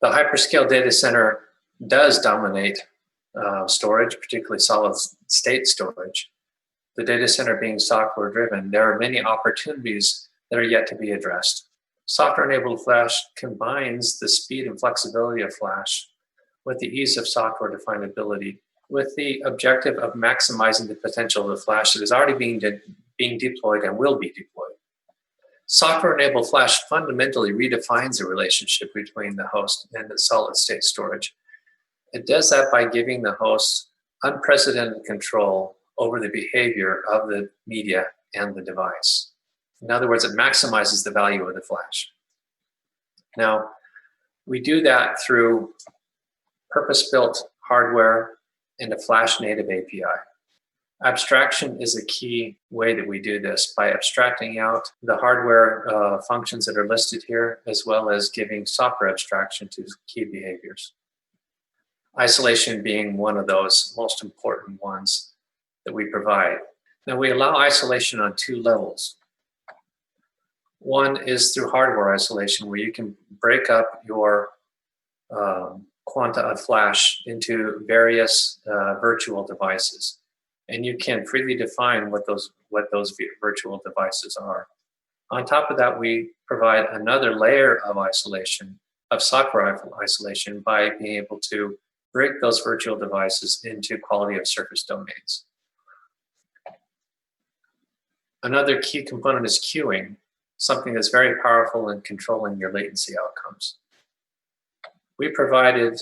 The hyperscale data center does dominate storage, particularly solid state storage. The data center being software driven, there are many opportunities that are yet to be addressed. Software-enabled flash combines the speed and flexibility of flash with the ease of software definability, with the objective of maximizing the potential of the flash that is already being deployed and will be deployed. Software-enabled flash fundamentally redefines the relationship between the host and the solid-state storage. It does that by giving the host unprecedented control over the behavior of the media and the device. In other words, it maximizes the value of the flash. Now, we do that through purpose-built hardware and a flash-native API. Abstraction is a key way that we do this by abstracting out the hardware functions that are listed here, as well as giving software abstraction to key behaviors. Isolation being one of those most important ones that we provide. Now, we allow isolation on two levels. One is through hardware isolation, where you can break up your quanta of flash into various virtual devices. And you can freely define what those virtual devices are. On top of that, we provide another layer of isolation, of software isolation, by being able to break those virtual devices into quality of service domains. Another key component is queuing, something that's very powerful in controlling your latency outcomes. We provided,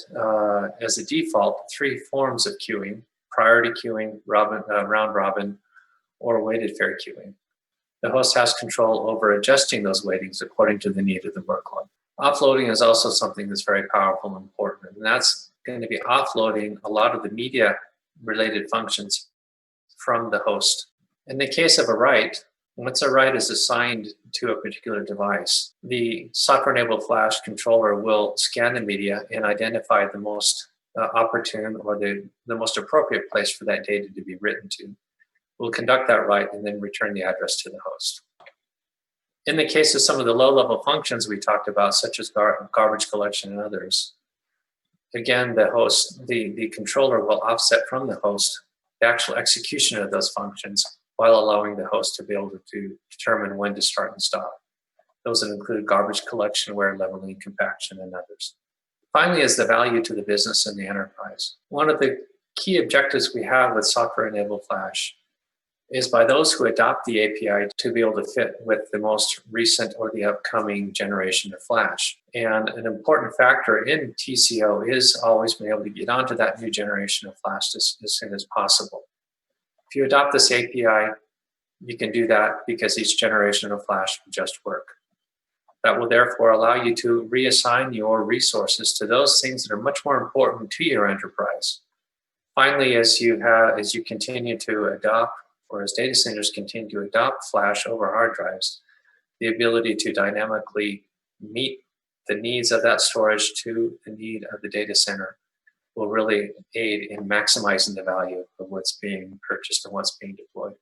as a default, 3 forms of queuing: priority queuing, round robin, or weighted fair queuing. The host has control over adjusting those weightings according to the need of the workload. Offloading is also something that's very powerful and important, and that's going to be offloading a lot of the media-related functions from the host. In the case of a write, once a write is assigned to a particular device, the software-enabled flash controller will scan the media and identify the most opportune or the most appropriate place for that data to be written to. We'll conduct that write and then return the address to the host. In the case of some of the low-level functions we talked about, such as garbage collection and others, again, the controller will offset from the host the actual execution of those functions while allowing the host to be able to determine when to start and stop. Those that include garbage collection, wear leveling, compaction, and others. Finally is the value to the business and the enterprise. One of the key objectives we have with software-enabled flash is by those who adopt the API to be able to fit with the most recent or the upcoming generation of flash. And an important factor in TCO is always being able to get onto that new generation of flash as soon as possible. If you adopt this API, you can do that because each generation of flash will just work. That will therefore allow you to reassign your resources to those things that are much more important to your enterprise. Finally, as you continue to adopt, or as data centers continue to adopt flash over hard drives, the ability to dynamically meet the needs of that storage to the need of the data center will really aid in maximizing the value of what's being purchased and what's being deployed.